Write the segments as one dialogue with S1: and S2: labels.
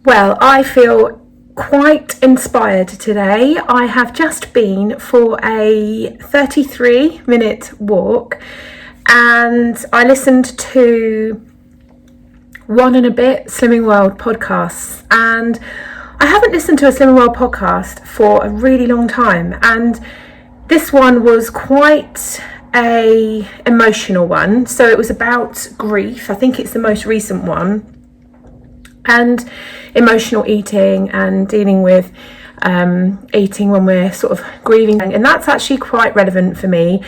S1: Well, I feel quite inspired today. I have just been for a 33-minute walk and I listened to one and a bit Slimming World podcasts, and I haven't listened to a Slimming World podcast for a really long time, and this one was quite a emotional one. So it was about grief. I think it's the most recent one, and emotional eating and dealing with eating when we're sort of grieving, and that's actually quite relevant for me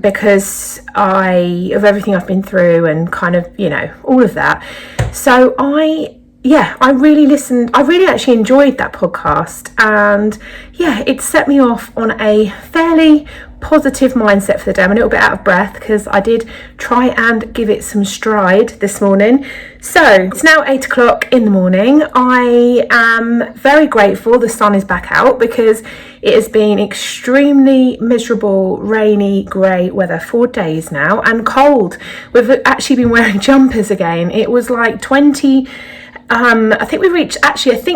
S1: because of everything I've been through and kind of, you know, all of that. So I really listened. I really actually enjoyed that podcast, and yeah, it set me off on a fairly positive mindset for the day. I'm a little bit out of breath because I did try and give it some stride this morning. So it's now 8 o'clock in the morning. I am very grateful the sun is back out because it has been extremely miserable, rainy, grey weather for days now, and cold. We've actually been wearing jumpers again. It was like 20. I think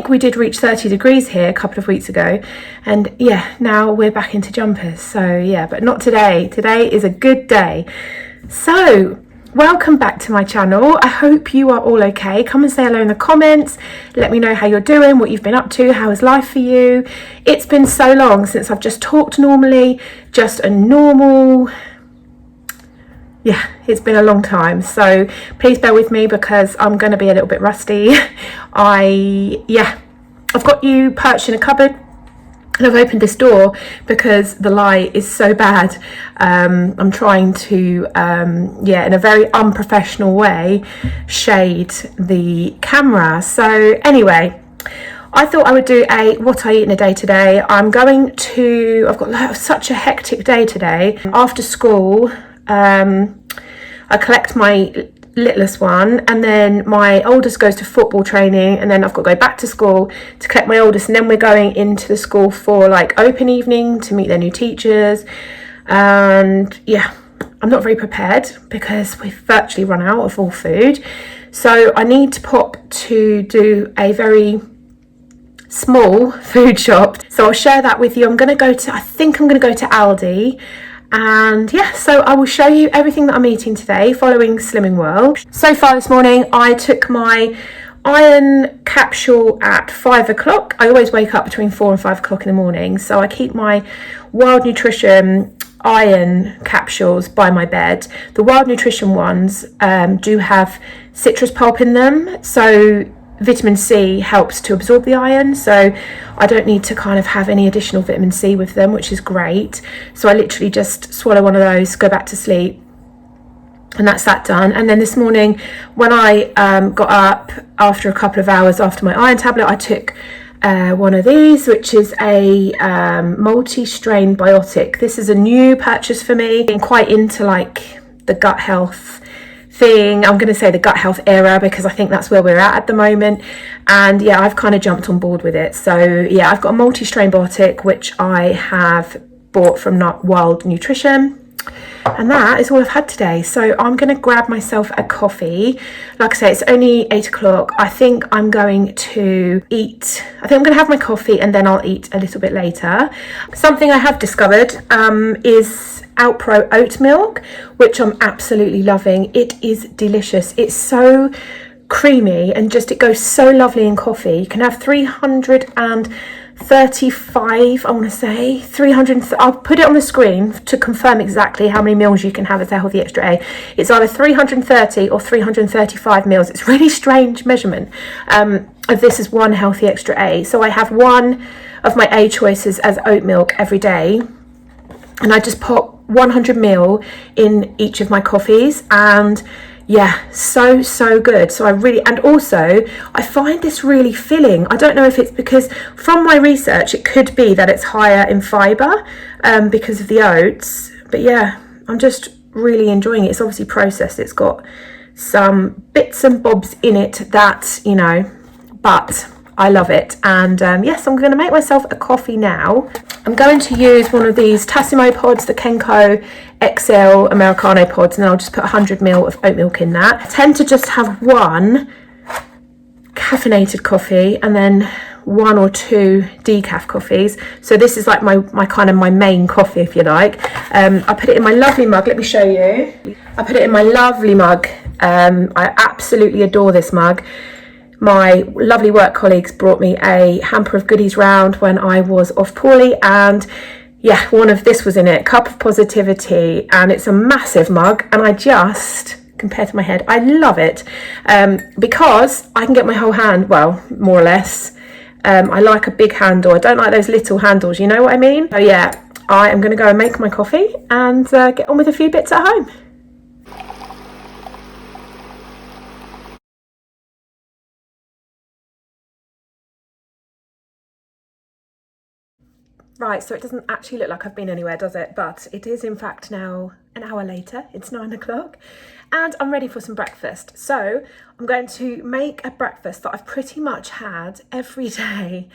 S1: we did reach 30 degrees here a couple of weeks ago, and yeah, now we're back into jumpers. So yeah, but not today. Today is a good day. So welcome back to my channel. I hope you are all okay. Come and say hello in the comments. Let me know how you're doing, what you've been up to, how is life for you. It's been so long since I've just talked normally, just a normal... Yeah, it's been a long time, so please bear with me because I'm going to be a little bit rusty. I've got you perched in a cupboard, and I've opened this door because the light is so bad. I'm trying to, in a very unprofessional way, shade the camera. So anyway, I thought I would do a what I eat in a day today. I've got such a hectic day today. After school, I collect my littlest one, and then my oldest goes to football training, and then I've got to go back to school to collect my oldest, and then we're going into the school for like open evening to meet their new teachers. And yeah, I'm not very prepared because we've virtually run out of all food, so I need to pop to do a very small food shop. So I'll share that with you. I think I'm going to go to Aldi. And yeah, so I will show you everything that I'm eating today following Slimming World. So far this morning, I took my iron capsule at 5 o'clock. I always wake up between 4 and 5 o'clock in the morning, so I keep my Wild Nutrition iron capsules by my bed. The Wild Nutrition ones do have citrus pulp in them, so vitamin C helps to absorb the iron, so I don't need to kind of have any additional vitamin C with them, which is great. So I literally just swallow one of those, go back to sleep, and that's that done. And then this morning when I got up after a couple of hours after my iron tablet, I took one of these, which is a multi-strain biotic. This is a new purchase for me. I'm quite into like the gut health thing. I'm going to say the gut health era because I think that's where we're at the moment, and yeah, I've kind of jumped on board with it. So yeah, I've got a multi-strain biotic which I have bought from Wild Nutrition, and that is all I've had today. So I'm going to grab myself a coffee. Like I say, it's only 8 o'clock. I think I'm going to have my coffee and then I'll eat a little bit later. Something I have discovered is Alpro oat milk, which I'm absolutely loving. It is delicious. It's so creamy and it goes so lovely in coffee. You can have 335, I want to say 300. I'll put it on the screen to confirm exactly how many meals you can have as a Healthy Extra A. It's either 330 or 335 meals. It's really strange measurement of this is one Healthy Extra A. So I have one of my A choices as oat milk every day, and I just pop 100 ml in each of my coffees, and yeah, so good. So and also I find this really filling. I don't know if it's because from my research it could be that it's higher in fiber because of the oats, but yeah, I'm just really enjoying it. It's obviously processed, it's got some bits and bobs in it that, you know, but I love it. And yes, I'm going to make myself a coffee now. I'm going to use one of these Tassimo pods, the Kenko XL Americano pods, and then I'll just put 100 ml of oat milk in that. I tend to just have one caffeinated coffee and then 1 or 2 decaf coffees. So this is like my kind of my main coffee, if you like. I put it in my lovely mug. Let me show you. I put it in my lovely mug. I absolutely adore this mug. My lovely work colleagues brought me a hamper of goodies round when I was off poorly, and yeah, one of this was in it, Cup of Positivity, and it's a massive mug, and I just, compared to my head, I love it, because I can get my whole hand, well, more or less. I like a big handle. I don't like those little handles, you know what I mean? So yeah, I am going to go and make my coffee and get on with a few bits at home. Right, so it doesn't actually look like I've been anywhere, does it? But it is in fact now an hour later. It's 9 o'clock and I'm ready for some breakfast. So I'm going to make a breakfast that I've pretty much had every day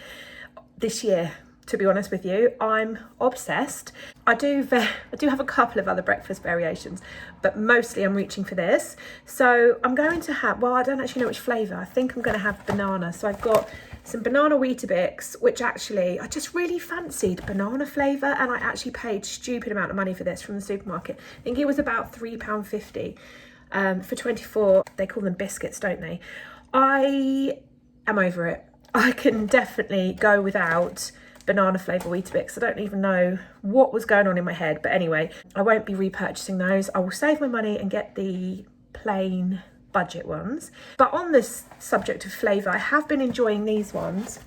S1: this year, to be honest with you. I'm obsessed. I do have a couple of other breakfast variations, but mostly I'm reaching for this. So I'm going to have, well, I don't actually know which flavour. I think I'm going to have banana. So I've got some banana Weetabix, which actually I just really fancied banana flavour, and I actually paid stupid amount of money for this from the supermarket. I think it was about £3.50 for 24. They call them biscuits, don't they? I am over it. I can definitely go without banana flavour Weetabix. I don't even know what was going on in my head, but anyway, I won't be repurchasing those. I will save my money and get the plain budget ones. But on this subject of flavour, I have been enjoying these ones.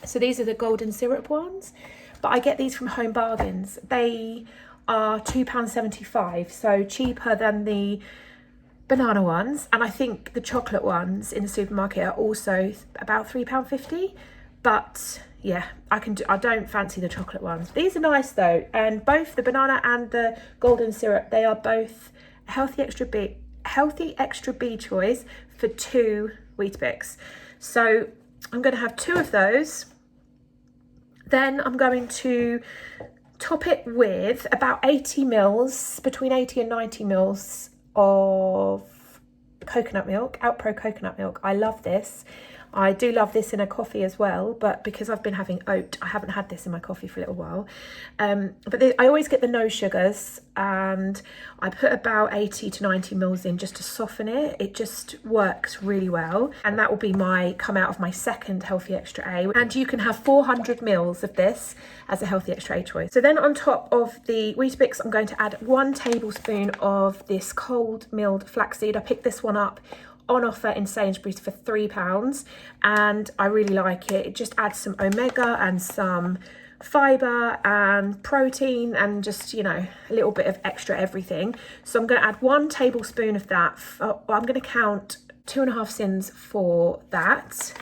S1: So these are the golden syrup ones, but I get these from Home Bargains. They are £2.75, so cheaper than the banana ones, and I think the chocolate ones in the supermarket are also about £3.50. But yeah, I don't fancy the chocolate ones. These are nice though, and both the banana and the golden syrup, they are both healthy extra B choice for 2 Weetabix. So I'm going to have 2 of those. Then I'm going to top it with about 80 mils, between 80 and 90 mils of coconut milk, Outpro coconut milk. I love this. I do love this in a coffee as well, but because I've been having oat, I haven't had this in my coffee for a little while. But I always get the no sugars, and I put about 80 to 90 mils in just to soften it. It just works really well, and that will be come out of my second Healthy Extra A. And you can have 400 mils of this as a Healthy Extra A choice. So then on top of the Weetabix, I'm going to add 1 tablespoon of this cold milled flaxseed. I picked this one up on offer in Sainsbury's for £3, and I really like it. It just adds some omega and some fibre and protein and just, you know, a little bit of extra everything. So I'm going to add 1 tablespoon of that. I'm going to count 2.5 sins for that.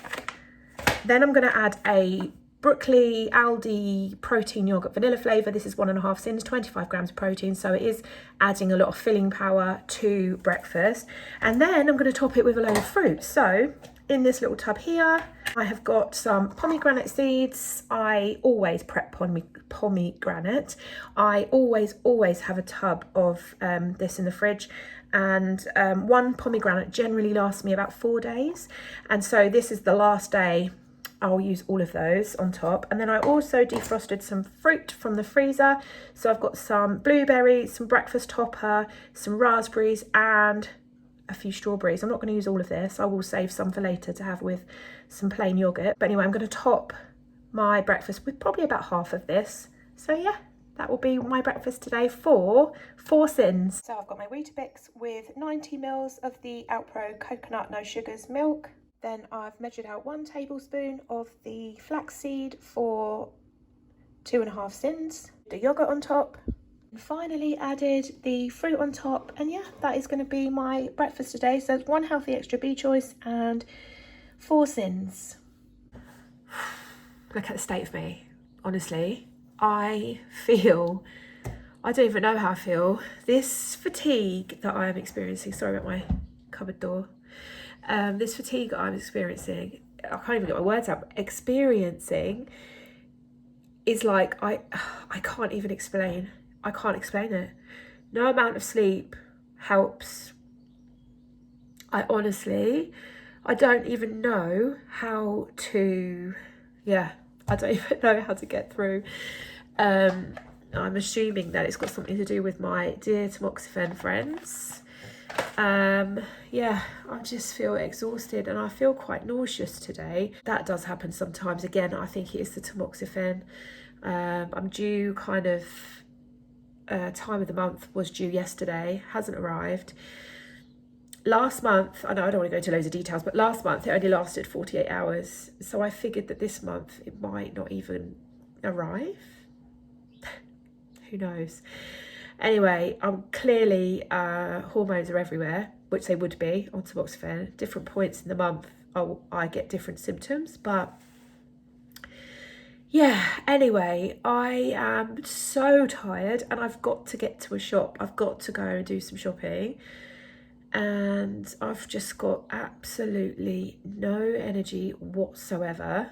S1: Then I'm going to add a Brooklyn Aldi protein yogurt vanilla flavour. This is 1.5 sins, 25 grams of protein, so it is adding a lot of filling power to breakfast. And then I'm going to top it with a load of fruit. So in this little tub here, I have got some pomegranate seeds. I always prep pomegranate. I always have a tub of this in the fridge, and 1 pomegranate generally lasts me about 4 days, and so this is the last day. I'll use all of those on top. And then I also defrosted some fruit from the freezer. So I've got some blueberries, some breakfast topper, some raspberries, and a few strawberries. I'm not going to use all of this. I will save some for later to have with some plain yogurt. But anyway, I'm going to top my breakfast with probably about half of this. So yeah, that will be my breakfast today for 4 sins. So I've got my Weetabix with 90 mils of the Outpro coconut no sugars milk. Then I've measured out 1 tablespoon of the flaxseed for 2.5 sins. The yogurt on top. And finally added the fruit on top. And yeah, that is going to be my breakfast today. So it's 1 Healthy Extra B choice and 4 sins. Look at the state of me. Honestly, I don't even know how I feel. This fatigue that I am experiencing, sorry about my cupboard door. This fatigue I'm experiencing, I can't even get my words out, experiencing is like, I can't even explain. I can't explain it. No amount of sleep helps. I I don't even know how to, I don't even know how to get through. I'm assuming that it's got something to do with my dear tamoxifen friends. I just feel exhausted and I feel quite nauseous today. That does happen sometimes. Again, I think it is the tamoxifen. I'm due kind of, time of the month was due yesterday, hasn't arrived. Last month, I know I don't want to go into loads of details, but last month it only lasted 48 hours. So I figured that this month it might not even arrive. Who knows? Anyway, clearly hormones are everywhere, which they would be on tamoxifen. Different points in the month, I get different symptoms, but yeah, anyway, I am so tired and I've got to get to a shop. I've got to go and do some shopping. And I've just got absolutely no energy whatsoever.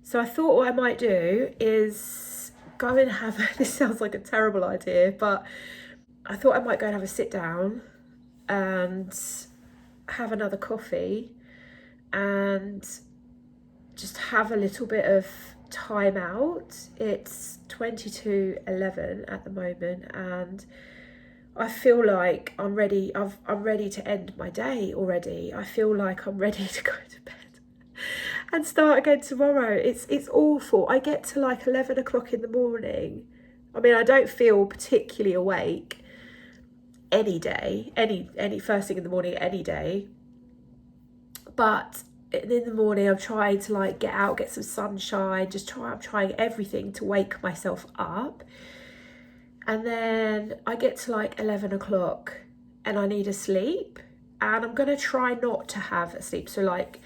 S1: So I thought what I might do is go and have, this sounds like a terrible idea, but I thought I might go and have a sit down and have another coffee and just have a little bit of time out. It's 22:11 at the moment and I feel like I'm ready. I'm ready to end my day already. I feel like I'm ready to go to bed and start again tomorrow. It's awful. I get to like 11 o'clock in the morning. I mean, I don't feel particularly awake any day, any first thing in the morning, any day. But in the morning, I'm trying to like get out, get some sunshine. I'm trying everything to wake myself up. And then I get to like 11 o'clock and I need a sleep. And I'm going to try not to have a sleep. So like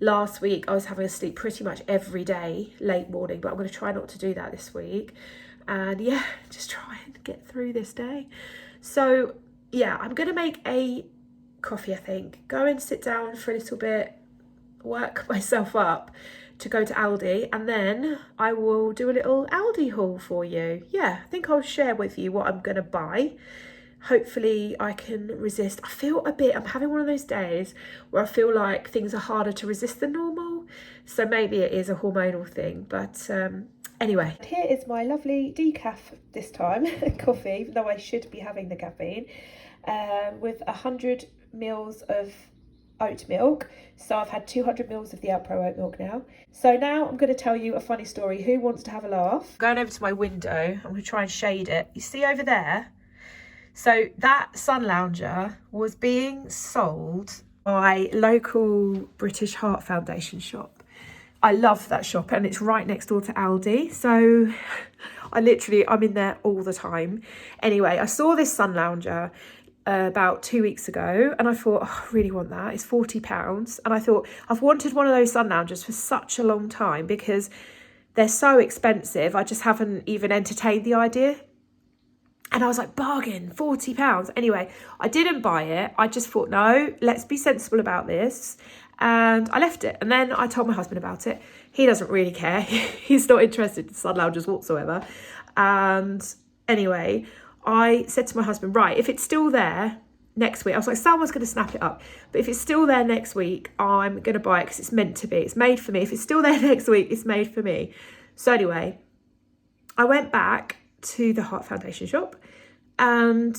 S1: last week, I was having a sleep pretty much every day, late morning. But I'm going to try not to do that this week. And yeah, just try and get through this day. So yeah, I'm going to make a coffee, I think. Go and sit down for a little bit, work myself up to go to Aldi, and then I will do a little Aldi haul for you. Yeah, I think I'll share with you what I'm gonna buy. Hopefully I can resist. I'm having one of those days where I feel like things are harder to resist than normal. So maybe it is a hormonal thing, but anyway. Here is my lovely decaf this time, coffee, even though I should be having the caffeine, with 100 mils of oat milk. So I've had 200 mils of the Alpro oat milk now. So now I'm going to tell you a funny story. Who wants to have a laugh? Going over to my window, I'm going to try and shade it. You see over there? So that sun lounger was being sold by local British Heart Foundation shop. I love that shop and it's right next door to Aldi. So I'm in there all the time. Anyway, I saw this sun lounger about 2 weeks ago and I thought, oh, I really want that. It's £40. And I thought, I've wanted one of those sun loungers for such a long time because they're so expensive. I just haven't even entertained the idea. And I was like, bargain, £40. Anyway, I didn't buy it. I just thought, no, let's be sensible about this. And I left it. And then I told my husband about it. He doesn't really care. He's not interested in sun loungers whatsoever. And anyway, I said to my husband, right, if it's still there next week, I was like, someone's going to snap it up. But if it's still there next week, I'm going to buy it because it's meant to be. It's made for me. If it's still there next week, it's made for me. So anyway, I went back to the Heart Foundation shop and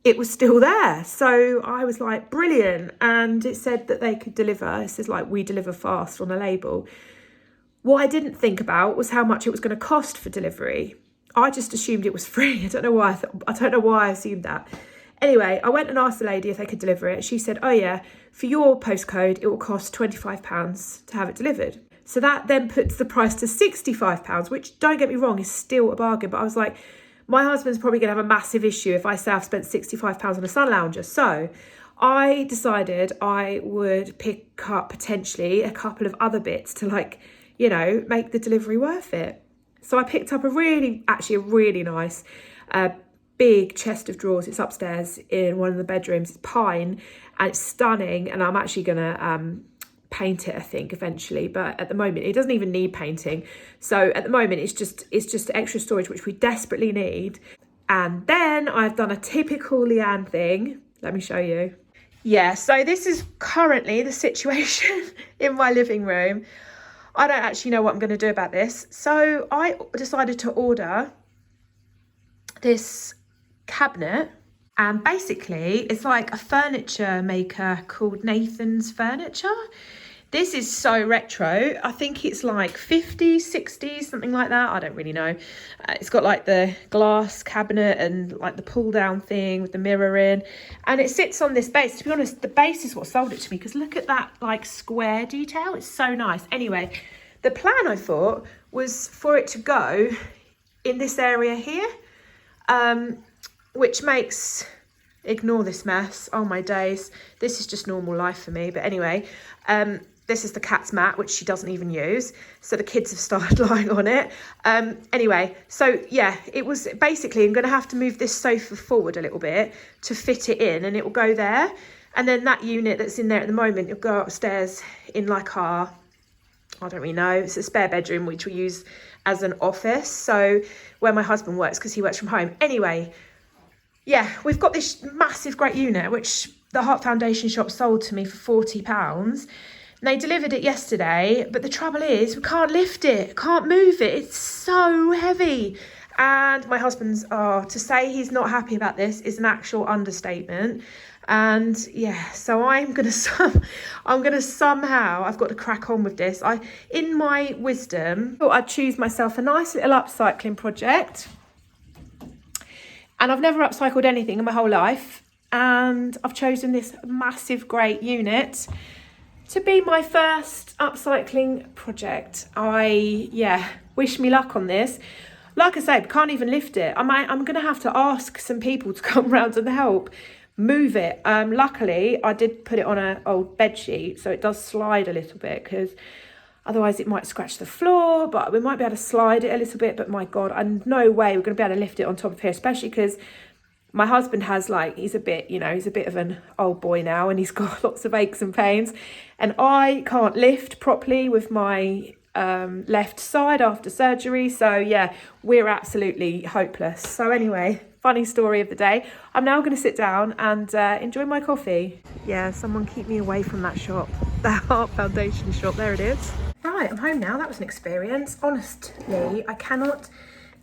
S1: it was still there. So I was like, brilliant. And it said that they could deliver. It says like, we deliver fast on the label. What I didn't think about was how much it was going to cost for delivery. I just assumed it was free. I don't know why I assumed that. Anyway, I went and asked the lady if they could deliver it. She said, oh yeah, for your postcode, it will cost £25 to have it delivered. So that then puts the price to £65, which, don't get me wrong, is still a bargain. But I was like, my husband's probably going to have a massive issue if I say I've spent £65 on a sun lounger. So I decided I would pick up potentially a couple of other bits to make the delivery worth it. So I picked up a really nice big chest of drawers. It's upstairs in one of the bedrooms. It's pine and it's stunning. And I'm actually going to paint it, I think, eventually. But at the moment, it doesn't even need painting. So at the moment, it's just extra storage, which we desperately need. And then I've done a typical Leanne thing. Let me show you. Yeah, so this is currently the situation in my living room. I don't actually know what I'm going to do about this. So I decided to order this cabinet, and basically it's like a furniture maker called Nathan's Furniture. This is so retro. I think it's like 50s, 60s, something like that. I don't really know. It's got like the glass cabinet and like the pull down thing with the mirror in. And it sits on this base. To be honest, the base is what sold it to me, because look at that like square detail. It's so nice. Anyway, the plan, I thought, was for it to go in this area here, which makes... Ignore this mess. Oh my days. This is just normal life for me. But anyway, this is the cat's mat, which she doesn't even use. So the kids have started lying on it. Anyway, so yeah, it was basically, I'm going to have to move this sofa forward a little bit to fit it in, and it will go there. And then that unit that's in there at the moment, it'll go upstairs in like our, I don't really know, it's a spare bedroom, which we use as an office. So where my husband works, because he works from home. Anyway, yeah, we've got this massive great unit, which the Heart Foundation shop sold to me for £40. They delivered it yesterday, but the trouble is we can't lift it, can't move it. It's so heavy. And my husband's, to say he's not happy about this is an actual understatement. And yeah, so I'm gonna somehow, I've got to crack on with this. In my wisdom, thought I'd choose myself a nice little upcycling project. And I've never upcycled anything in my whole life. And I've chosen this massive, great unit to be my first upcycling project. Wish me luck on this. Like I said, can't even lift it. I'm going to have to ask some people to come around and help move it. Luckily, I did put it on an old bed sheet, so it does slide a little bit, because otherwise it might scratch the floor, but we might be able to slide it a little bit. But my God, and no way we're going to be able to lift it on top of here, especially because my husband has he's a bit of an old boy now, and he's got lots of aches and pains. And I can't lift properly with my left side after surgery. So yeah, we're absolutely hopeless. So anyway, funny story of the day. I'm now going to sit down and enjoy my coffee. Yeah, someone keep me away from that shop, that Heart Foundation shop. There it is. Right, I'm home now. That was an experience. Honestly, I cannot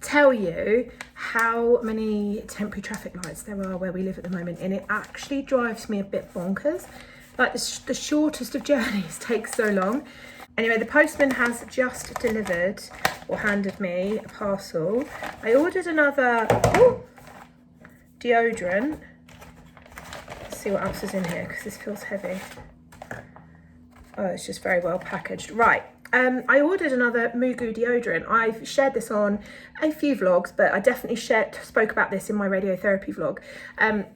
S1: tell you how many temporary traffic lights there are where we live at the moment, and it actually drives me a bit bonkers. Like the shortest of journeys takes so long. Anyway, the postman has just delivered or handed me a parcel. I ordered another deodorant. Let's see what else is in here, because this feels heavy. Oh, it's just very well packaged. Right. I ordered another Mugu deodorant. I've shared this on a few vlogs, but I definitely spoke about this in my radiotherapy vlog.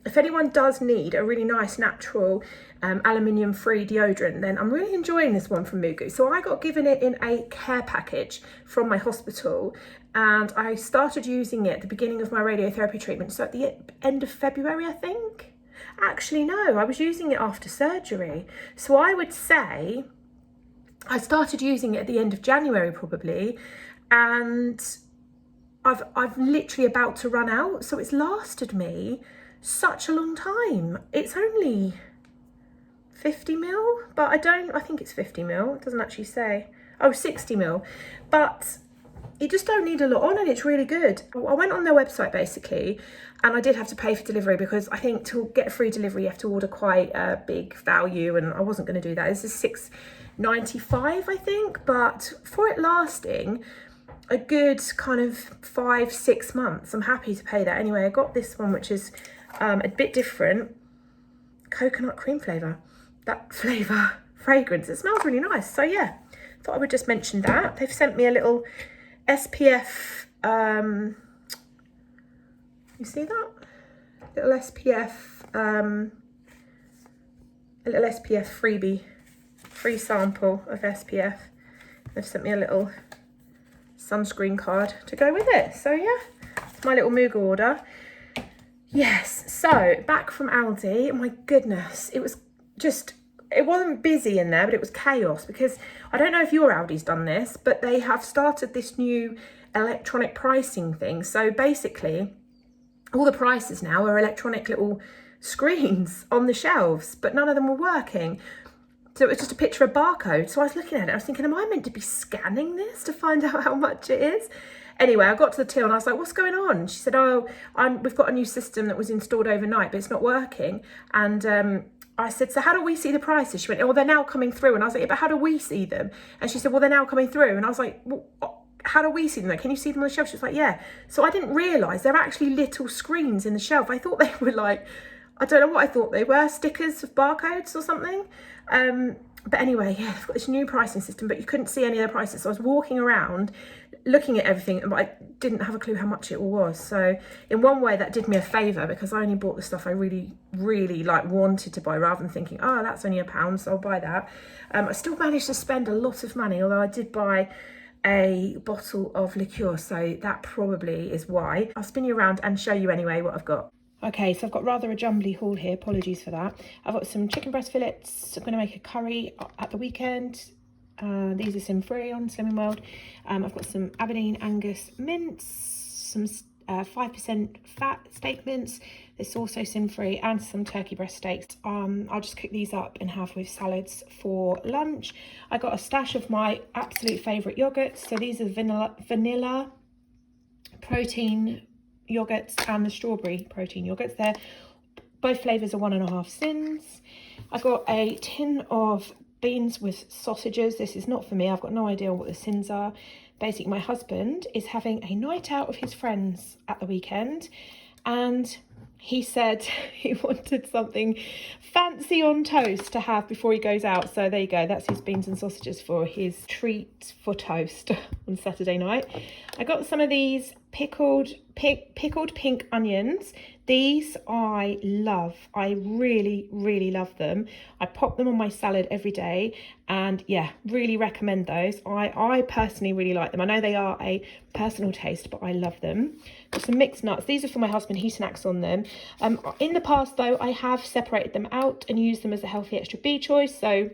S1: If anyone does need a really nice natural aluminium free deodorant, then I'm really enjoying this one from Mugu. So I got given it in a care package from my hospital, and I started using it at the beginning of my radiotherapy treatment. So at the end of February, I think. Actually, no, I was using it after surgery. So I would say I started using it at the end of January probably, and I've literally about to run out. So it's lasted me such a long time. It's only 50 mil, but I think it's 50 mil. It doesn't actually say. Oh, 60 mil. But you just don't need a lot on, and it's really good. I went on their website basically, and I did have to pay for delivery, because I think to get free delivery you have to order quite a big value, and I wasn't going to do that. This is £6.95 I think, but for it lasting a good kind of 5-6 months, I'm happy to pay that. Anyway, I got this one, which is a bit different, coconut cream flavour. That flavour fragrance, it smells really nice. So yeah, thought I would just mention that. They've sent me a little SPF, you see that? Little SPF, a little SPF freebie, free sample of SPF. They've sent me a little sunscreen card to go with it. So yeah, it's my little Mugu order. Yes, so back from Aldi. My goodness, it wasn't busy in there, but it was chaos, because I don't know if your Aldi's done this, but they have started this new electronic pricing thing. So basically all the prices now are electronic little screens on the shelves, but none of them were working. So it was just a picture of a barcode. So I was looking at it, I was thinking, am I meant to be scanning this to find out how much it is? Anyway, I got to the till and I was like, what's going on? She said, oh, we've got a new system that was installed overnight, but it's not working. And I said, so how do we see the prices? She went, oh, they're now coming through. And I was like, yeah, but how do we see them? And she said, well, they're now coming through. And I was like, well, how do we see them? Can you see them on the shelf? She was like, yeah. So I didn't realise they're actually little screens in the shelf. I thought they were like, I don't know what I thought they were, stickers of barcodes or something. But anyway, yeah, they've got this new pricing system, but you couldn't see any of the prices. So I was walking around looking at everything, but I didn't have a clue how much it all was. So in one way that did me a favour, because I only bought the stuff I really, really like wanted to buy, rather than thinking, oh, that's only £1, so I'll buy that. I still managed to spend a lot of money, although I did buy a bottle of liqueur, so that probably is why. I'll spin you around and show you anyway what I've got. Okay, so I've got rather a jumbly haul here, apologies for that. I've got some chicken breast fillets. I'm going to make a curry at the weekend. These are sin-free on Slimming World. I've got some Aberdeen Angus mince, some 5% fat steak mince. This is also sin-free, and some turkey breast steaks. I'll just cook these up and have with salads for lunch. I got a stash of my absolute favourite yogurts. So these are vanilla protein yogurts and the strawberry protein yogurts. They're both flavours are 1.5 sins. I got a tin of beans with sausages. This is not for me. I've got no idea what the sins are. Basically, my husband is having a night out with his friends at the weekend, and he said he wanted something fancy on toast to have before he goes out. So there you go. That's his beans and sausages for his treat for toast on Saturday night. I got some of these pickled pink onions. These I love. I really, really love them. I pop them on my salad every day, and yeah, really recommend those. I personally really like them. I know they are a personal taste, but I love them. Got some mixed nuts. These are for my husband. He snacks on them. In the past though, I have separated them out and used them as a healthy extra B choice. So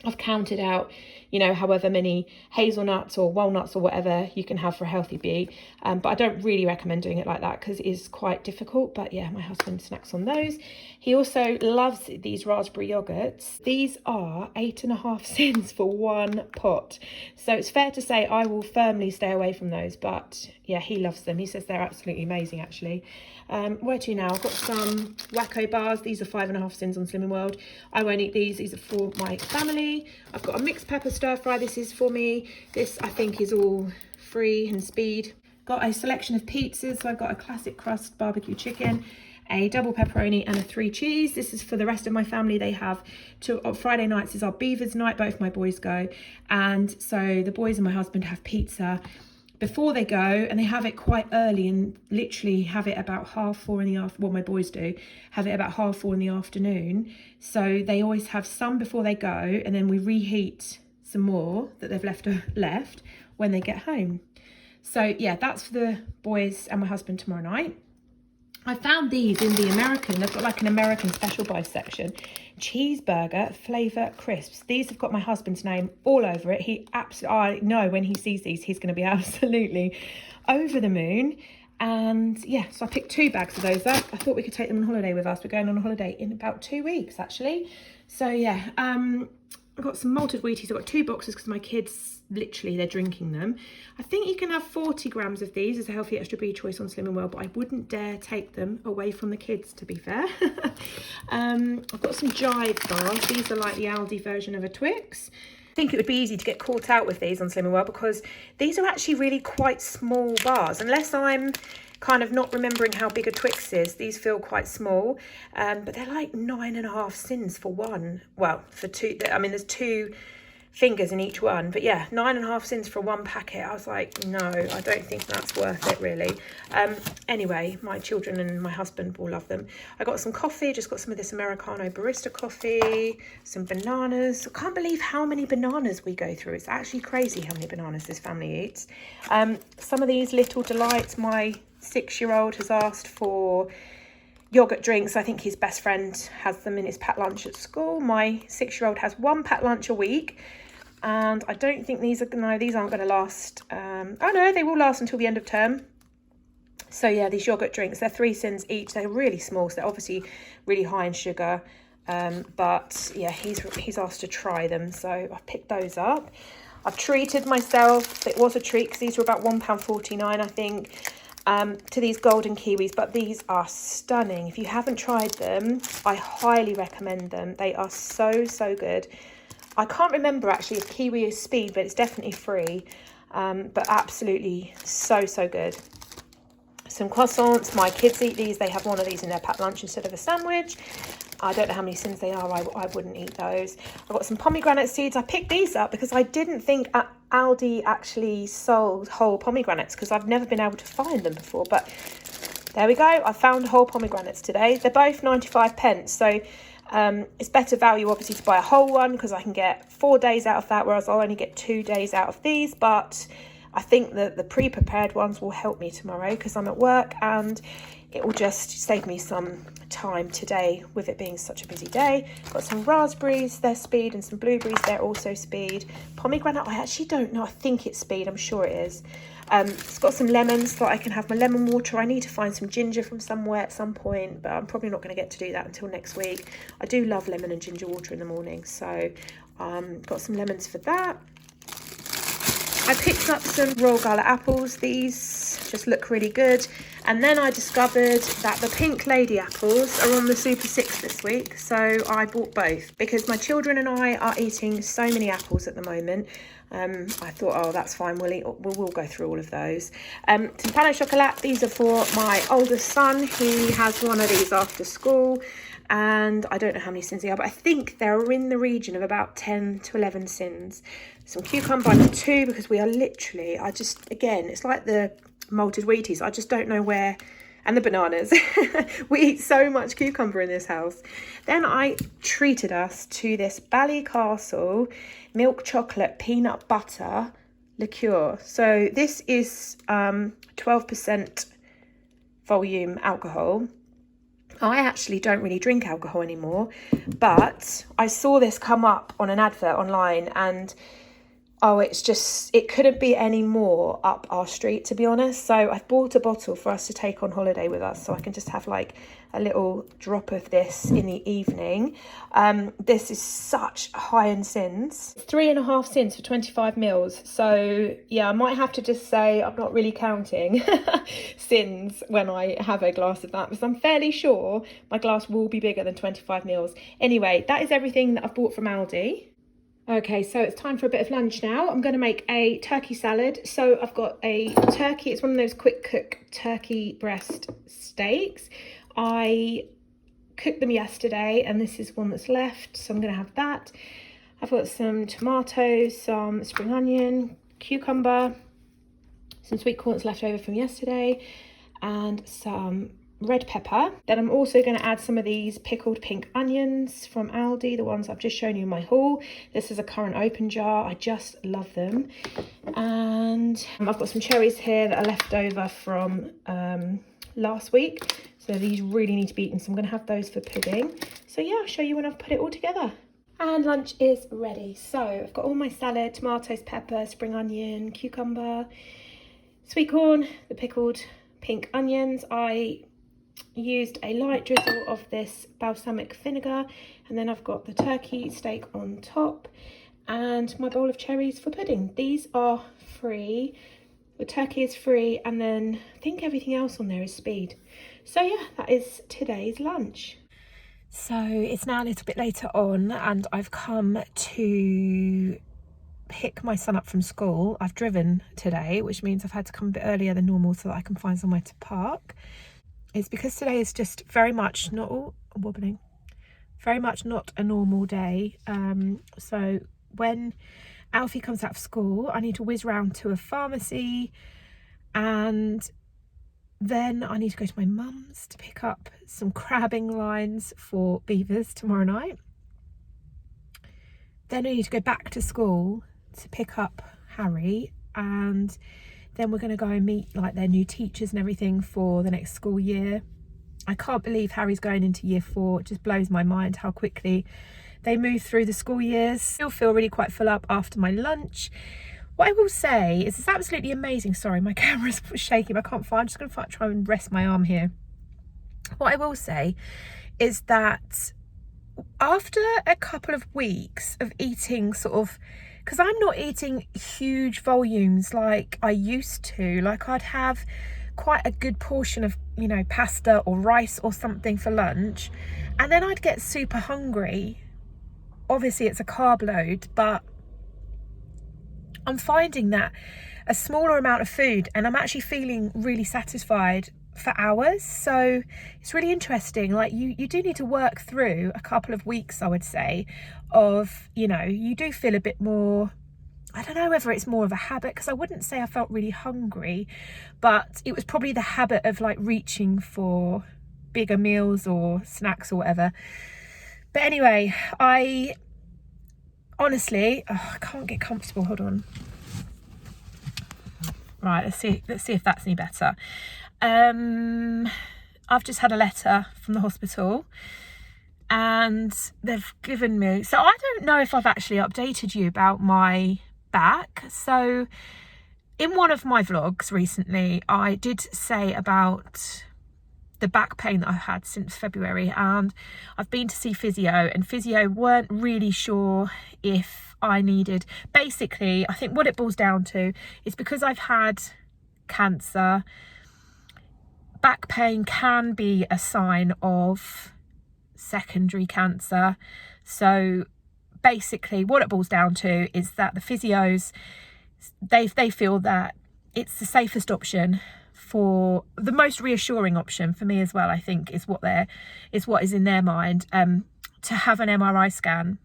S1: I've counted out, you know, however many hazelnuts or walnuts or whatever you can have for a healthy bee. But I don't really recommend doing it like that because it is quite difficult. But yeah, my husband snacks on those. He also loves these raspberry yogurts. These are 8.5 cents for one pot. So it's fair to say I will firmly stay away from those. But yeah, he loves them. He says they're absolutely amazing, actually. Where to now? I've got some Wacko bars. These are 5.5 cents on Slimming World. I won't eat these. These are for my family. I've got a mixed pepper stir fry. This is for me. This I think is all free and speed. Got a selection of pizzas. So I've got a classic crust barbecue chicken, a double pepperoni and a 3 cheese. This is for the rest of my family. They have Friday nights is our beavers night. Both my boys go, and so the boys and my husband have pizza before they go, and they have it quite early and literally have it about 4:30 in the afternoon. Well, my boys do have it about 4:30 in the afternoon. So they always have some before they go, and then we reheat some more that they've left when they get home. So yeah, that's for the boys and my husband tomorrow night. I found these in the American. They've got like an American special buy section. Cheeseburger flavour crisps. These have got my husband's name all over it. He absolutely, I know when he sees these, he's going to be absolutely over the moon. And yeah, so I picked 2 bags of those up. I thought we could take them on holiday with us. We're going on a holiday in about 2 weeks, actually. So yeah, I've got some malted Wheaties. I've got 2 boxes because my kids, literally, they're drinking them. I think you can have 40 grams of these as a healthy extra B choice on Slimming World, but I wouldn't dare take them away from the kids, to be fair. I've got some Jive bars. These are like the Aldi version of a Twix. I think it would be easy to get caught out with these on Slimming World because these are actually really quite small bars. Unless I'm kind of not remembering how big a Twix is, these feel quite small, but they're like 9.5 cents for one. Well, for 2, I mean, there's 2 fingers in each one, but yeah, 9.5 cents for 1 packet. I was like, no, I don't think that's worth it, really. Anyway, my children and my husband will love them. I got some coffee, just got some of this Americano barista coffee, some bananas. I can't believe how many bananas we go through. It's actually crazy how many bananas this family eats. Some of these little delights. My 6-year-old has asked for yogurt drinks. I think his best friend has them in his packed lunch at school. My 6-year-old has 1 packed lunch a week, and I don't think these aren't going to last. Oh no, they will last until the end of term. So yeah, these yogurt drinks, they're 3 cents each. They're really small, so they're obviously really high in sugar. But yeah, he's asked to try them, so I've picked those up. I've treated myself. It was a treat because these were about £1.49, I think, to these golden kiwis, but these are stunning. If you haven't tried them, I highly recommend them. They are so good. I can't remember actually if kiwi is speed, but it's definitely free. But absolutely so good. Some croissants. My kids eat these. They have one of these in their packed lunch instead of a sandwich. I don't know how many sins they are. I wouldn't eat those. I've got some pomegranate seeds. I picked these up because I didn't think Aldi actually sold whole pomegranates, because I've never been able to find them before. But there we go. I found whole pomegranates today. They're both 95p. So it's better value, obviously, to buy a whole one, because I can get 4 days out of that, whereas I'll only get 2 days out of these. But I think that the pre-prepared ones will help me tomorrow because I'm at work, and it will just save me some time today with it being such a busy day. Got some raspberries, they're speed, and some blueberries, they're also speed. Pomegranate, I actually don't know. I think it's speed. I'm sure it is. It's got some lemons so I can have my lemon water. I need to find some ginger from somewhere at some point, but I'm probably not going to get to do that until next week. I do love lemon and ginger water in the morning, so got some lemons for that. I picked up some Royal Gala apples. These just look really good. And then I discovered that the pink lady apples are on the Super 6 this week. So I bought both because my children and I are eating so many apples at the moment. I thought, oh, that's fine. We'll go through all of those. Some pain au chocolat. These are for my oldest son. He has one of these after school. And I don't know how many sins they are, but I think they're in the region of about 10 to 11 sins. Some cucumber for 2, because we are literally, again, it's like the malted wheaties. I just don't know where, and the bananas. We eat so much cucumber in this house. Then I treated us to this Ballycastle milk chocolate peanut butter liqueur. So this is 12% volume alcohol. I actually don't really drink alcohol anymore, but I saw this come up on an advert online, and it couldn't be any more up our street, to be honest. So I've bought a bottle for us to take on holiday with us, so I can just have like a little drop of this in the evening. This is such high in sins. 3.5 sins for 25 mils. So yeah, I might have to just say I'm not really counting sins when I have a glass of that, because I'm fairly sure my glass will be bigger than 25 mils. Anyway, that is everything that I've bought from Aldi. Okay, so it's time for a bit of lunch now. I'm going to make a turkey salad. So I've got a turkey. It's one of those quick cook turkey breast steaks. I cooked them yesterday, and this is one that's left, so I'm going to have that. I've got some tomatoes, some spring onion, cucumber, some sweet corns left over from yesterday, and some red pepper. Then I'm also going to add some of these pickled pink onions from Aldi, the ones I've just shown you in my haul. This is a current open jar. I just love them. And I've got some cherries here that are left over from last week. So these really need to be eaten. So I'm going to have those for pudding. So yeah, I'll show you when I've put it all together. And lunch is ready. So I've got all my salad, tomatoes, pepper, spring onion, cucumber, sweet corn, the pickled pink onions. I used a light drizzle of this balsamic vinegar, and then I've got the turkey steak on top and my bowl of cherries for pudding. These are free. The turkey is free, and then I think everything else on there is speed. So yeah, that is today's lunch. So it's now a little bit later on, and I've come to pick my son up from school. I've driven today, which means I've had to come a bit earlier than normal so that I can find somewhere to park. It's because today is just very much not a normal day. So when Alfie comes out of school, I need to whiz round to a pharmacy, and then I need to go to my mum's to pick up some crabbing lines for beavers tomorrow night. Then I need to go back to school to pick up Harry, and then we're going to go and meet like their new teachers and everything for the next school year. I can't believe Harry's going into year 4. It just blows my mind how quickly they move through the school years. Still feel really quite full up after my lunch. What I will say is it's absolutely amazing. Sorry, my camera's shaking. I'm just going to try and rest my arm here. What I will say is that after a couple of weeks of eating sort of, because I'm not eating huge volumes like I used to, like I'd have quite a good portion of, you know, pasta or rice or something for lunch, and then I'd get super hungry. Obviously it's a carb load, but I'm finding that a smaller amount of food and I'm actually feeling really satisfied for hours. So it's really interesting. Like you do need to work through a couple of weeks, I would say, of, you know, you do feel a bit more, I don't know whether it's more of a habit, because I wouldn't say I felt really hungry, but it was probably the habit of like reaching for bigger meals or snacks or whatever. But anyway, I honestly, I can't get comfortable. Hold on. Right, let's see if that's any better. I've just had a letter from the hospital and they've given me, so I don't know if I've actually updated you about my back. So in one of my vlogs recently, I did say about the back pain that I've had since February, and I've been to see physio, and physio weren't really sure if I needed, basically I think what it boils down to is because I've had cancer, back pain can be a sign of secondary cancer. So basically what it boils down to is that the physios, they feel that it's the safest option, for the most reassuring option for me as well, I think, is what is in their mind, to have an MRI scan.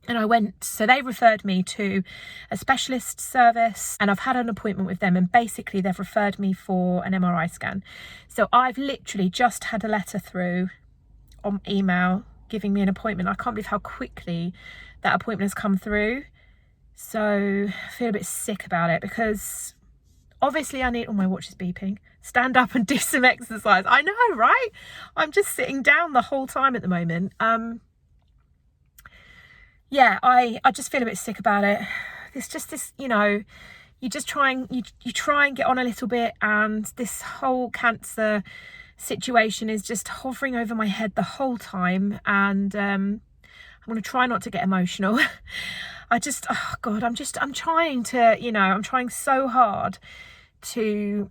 S1: And I went, so they referred me to a specialist service, and I've had an appointment with them, and basically they've referred me for an MRI scan. So I've literally just had a letter through on email giving me an appointment. I can't believe how quickly that appointment has come through. So I feel a bit sick about it, because obviously I need, oh, my watch is beeping, stand up and do some exercise. I know, right? I'm just sitting down the whole time at the moment. Yeah, I just feel a bit sick about it. It's just this, you know, you try and get on a little bit, and this whole cancer situation is just hovering over my head the whole time. And I'm going to try not to get emotional. I just, oh God, I'm trying to, you know, I'm trying so hard to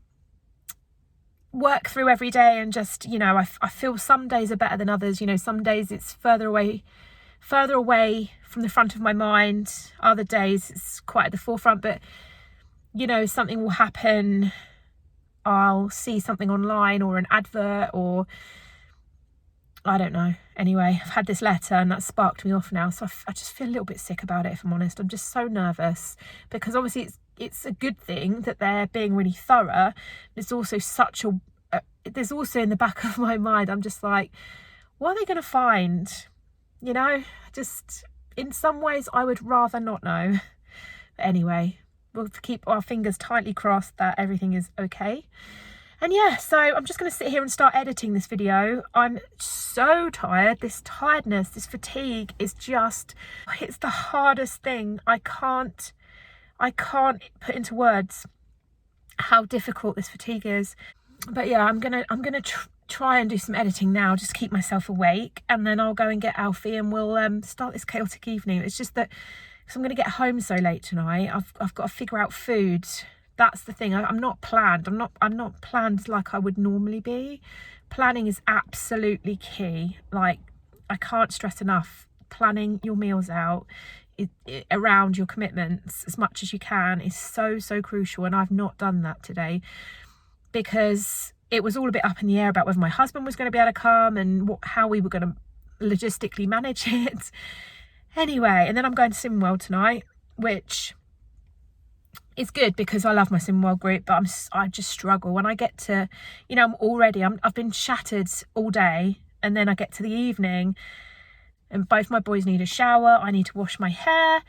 S1: work through every day, and just, you know, I feel some days are better than others. You know, some days it's further away from the front of my mind. Other days it's quite at the forefront, but, you know, something will happen. I'll see something online or an advert, or I don't know. Anyway, I've had this letter and that sparked me off now. So I just feel a little bit sick about it, if I'm honest. I'm just so nervous, because obviously it's a good thing that they're being really thorough. It's also such a, there's also in the back of my mind, I'm just like, what are they going to find? You know, just in some ways I would rather not know. But anyway, we'll keep our fingers tightly crossed that everything is okay. And yeah, so I'm just going to sit here and start editing this video. I'm so tired. This tiredness, this fatigue is just, it's the hardest thing. I can't put into words how difficult this fatigue is. But yeah, I'm gonna try and do some editing now, just keep myself awake, and then I'll go and get Alfie and we'll start this chaotic evening. It's just that, because I'm going to get home so late tonight, I've got to figure out food. That's the thing. I'm not planned. I'm not planned like I would normally be. Planning is absolutely key. Like, I can't stress enough, planning your meals out around your commitments as much as you can is so crucial. And I've not done that today, because it was all a bit up in the air about whether my husband was going to be able to come and how we were going to logistically manage it. Anyway, and then I'm going to Sim World tonight, which is good because I love my Sim World group, but I just struggle when I get to, you know, I've been shattered all day, and then I get to the evening and both my boys need a shower, I need to wash my hair,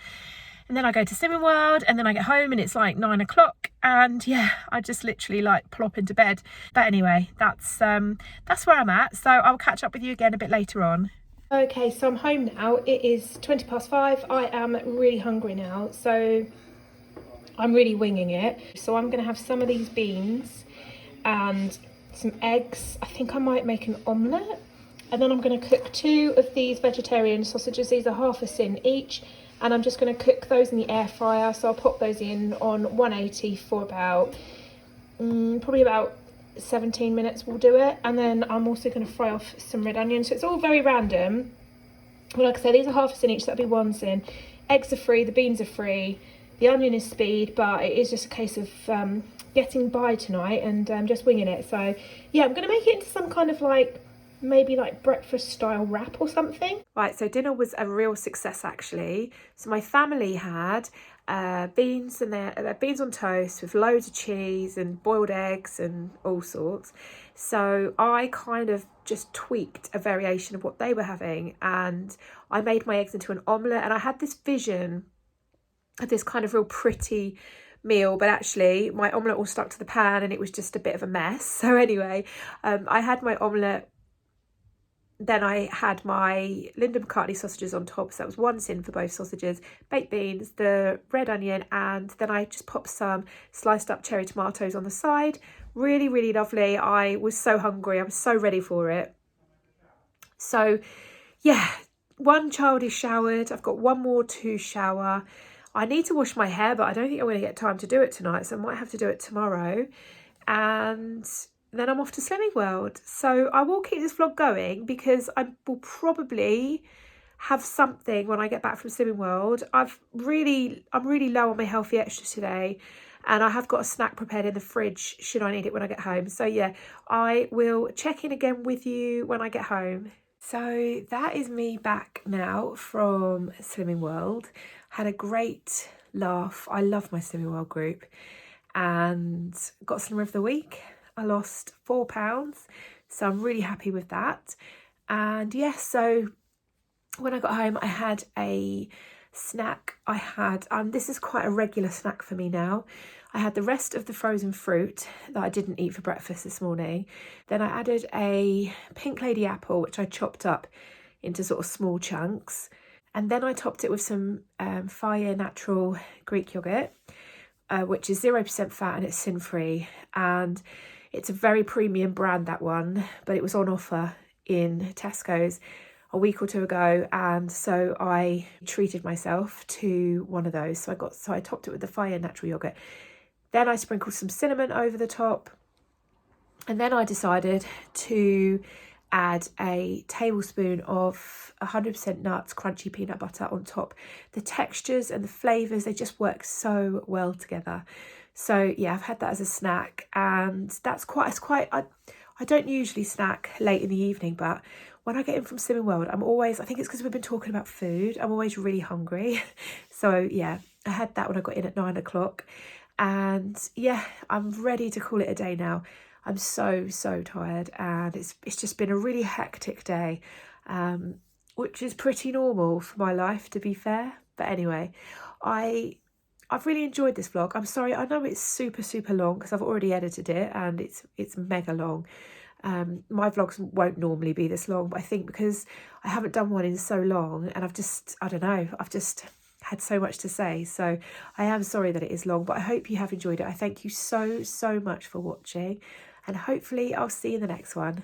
S1: and then I go to Sim World, and then I get home and it's like 9 o'clock, and yeah, I just literally like plop into bed. But anyway, that's where I'm at, so I'll catch up with you again a bit later on. Okay, so I'm home now. It is 5:20. I am really hungry now, so I'm really winging it. So I'm going to have some of these beans and some eggs. I think I might make an omelette. And then I'm going to cook 2 of these vegetarian sausages. These are half a sin each, and I'm just going to cook those in the air fryer. So I'll pop those in on 180 for about probably about 17 minutes will do it. And then I'm also going to fry off some red onions. So it's all very random. Well, like I said, these are half a sin each, so that'll be 1 sin. Eggs are free, the beans are free, the onion is speed, but it is just a case of getting by tonight and just winging it. So yeah, I'm going to make it into some kind of like, maybe like breakfast style wrap or something. Right, so dinner was a real success actually. So my family had beans and beans on toast with loads of cheese and boiled eggs and all sorts. So I kind of just tweaked a variation of what they were having, and I made my eggs into an omelette. And I had this vision of this kind of real pretty meal, but actually my omelette all stuck to the pan and it was just a bit of a mess. So anyway, I had my omelette. Then I had my Linda McCartney sausages on top, so that was 1 sin for both sausages, baked beans, the red onion, and then I just popped some sliced up cherry tomatoes on the side. Really, really lovely. I was so hungry. I was so ready for it. So yeah, 1 child is showered. I've got 1 more to shower. I need to wash my hair, but I don't think I'm going to get time to do it tonight, so I might have to do it tomorrow. And then I'm off to Slimming World. So I will keep this vlog going because I will probably have something when I get back from Slimming World. I'm really low on my healthy extra today, and I have got a snack prepared in the fridge should I need it when I get home. So yeah, I will check in again with you when I get home. So that is me back now from Slimming World. Had a great laugh. I love my Slimming World group, and got Slimmer of the Week. I lost 4 pounds, so I'm really happy with that. And yes, so when I got home, I had a snack. I had, this is quite a regular snack for me now. I had the rest of the frozen fruit that I didn't eat for breakfast this morning. Then I added a pink lady apple, which I chopped up into sort of small chunks. And then I topped it with some Fire Natural Greek yogurt, which is 0% fat and it's sin-free. And it's a very premium brand, that one, but it was on offer in Tesco's a week or 2 ago, and so I treated myself to one of those. So I topped it with the Fire Natural yogurt. Then I sprinkled some cinnamon over the top, and then I decided to add a tablespoon of 100% nuts, crunchy peanut butter on top. The textures and the flavours, they just work so well together. So yeah, I've had that as a snack, and that's I don't usually snack late in the evening, but when I get in from Slimming World, I think it's because we've been talking about food, I'm always really hungry. So yeah, I had that when I got in at 9 o'clock, and yeah, I'm ready to call it a day now. I'm so tired, and it's just been a really hectic day, which is pretty normal for my life, to be fair. But anyway, I've really enjoyed this vlog. I'm sorry, I know it's super long because I've already edited it and it's mega long. My vlogs won't normally be this long, but I think because I haven't done one in so long, and I've just had so much to say, so I am sorry that it is long, but I hope you have enjoyed it. I thank you so much for watching, and hopefully I'll see you in the next one.